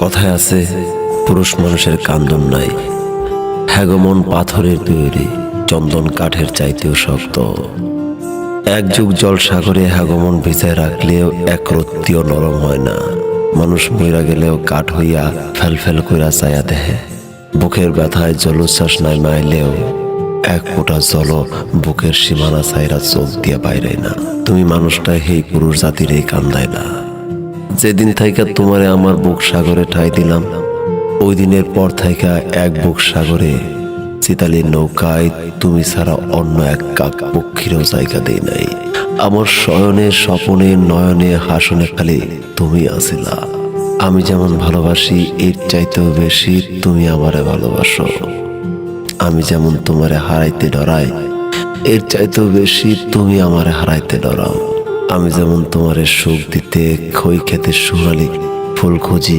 কথায় আছে পুরুষ মানুষের কান্দন নাই। হ্যাগমন পাথরের তৈরি, চন্দন কাঠের চাইতেও শক্ত। এক যুগ জল সাগরে হ্যাগমন ভিজায় রাখলেও এক রত্তিও নরম হয় না। মানুষ মইরা গেলেও কাঠ হইয়া ফেল ফেল কইরা চায়া দেহে। বুকের ব্যথায় জলোচ্ছ্বাস নাই মাইলেও এক ফোঁটা জল বুকের সীমানা ছাইরা চোখ দিয়া বাইরে না। তুমি মানুষটা সেই পুরুষ জাতির এই কান্দায় না। যেদিন থাইকা তোমারে আমার বুক সাগরে ঠাই দিলাম, ওই দিনের পর থাইকা এক বুক সাগরে চিতালির নৌকায় তুমি ছাড়া অন্য এক কাক পক্ষীরও জায়গা দেই নাই। আমার শয়নে স্বপনে নয়নে হাসনে খালি তুমি আছিলা। আমি যেমন ভালোবাসি এর চাইতেও বেশি তুমি আমারে ভালোবাসো। আমি যেমন তোমারে হারাইতে ডরাই এর চাইতেও বেশি তুমি আমারে হারাইতে ডরাও। আমি যেমন তোমারে সুখ দিতে খই খেতে সোনালি ফুল খুঁজি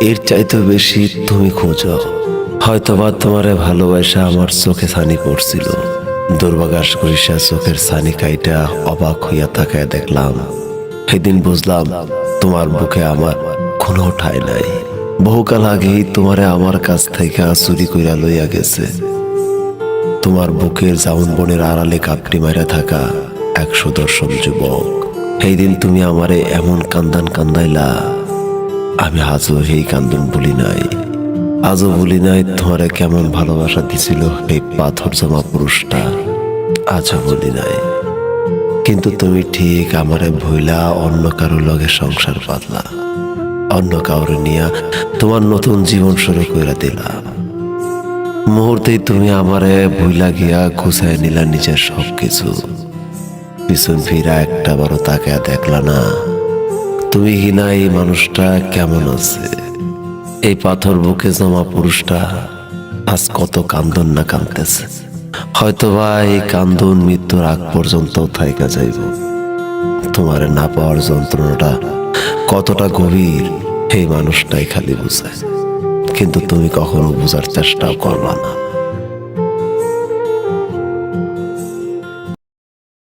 এর চাইতেও বেশি তুমি খোঁজো। হয়তোবা তোমারে ভালোবাসা আমার চোখে ছানি পড়ছিল। দুর্বাঘাস করিসা চোখের ছানি কাইটা অবাক হইয়া তাকায় দেখলাম, সেদিন বুঝলাম তোমার বুকে আমার কোনো ঠাঁই নাই। বহুকাল আগেই তোমারে আমার কাছ থেকে চুরি কইরা লইয়া গেছে। তোমার বুকের জাউন বনের আড়ালে কাপড়ি মারা থাকা এক সুদর্শন যুবক। সেই দিন তুমি আমারে এমন কান্দান কান্দাইলা, আমি আজও সেই কান্দন ভুলি নাই। আজও ভুলি নাই তোমারে কেমন ভালোবাসা দিছিল এই পাথর জমা পুরুষটা, আজও ভুলি নাই। কিন্তু তুমি ঠিক আমারে ভুলা অন্য কারো লগে সংসার পাতলা, অন্য কাউরে নিয়া তোমার নতুন জীবন শুরু করে দিলা। মুহূর্তেই তুমি আমারে ভুলা গিয়া গুছায় নিলা নিজের সবকিছু। পিছন ফিরা একটা বড় তাকায় দেখলা না তুমি কিনা এই মানুষটা কেমন আছে। এই পাথর বুকে জমা পুরুষটা আজ কত কান্দন না কাঁদতেছে। হয়তোবা এই কান্দন মৃত্যুর আগ পর্যন্ত থাইকা যাইব। তোমারে না পাওয়ার যন্ত্রণাটা কতটা গভীর এই মানুষটাই খালি বুঝায়, কিন্তু তুমি কখনো বোঝার চেষ্টাও করবা না।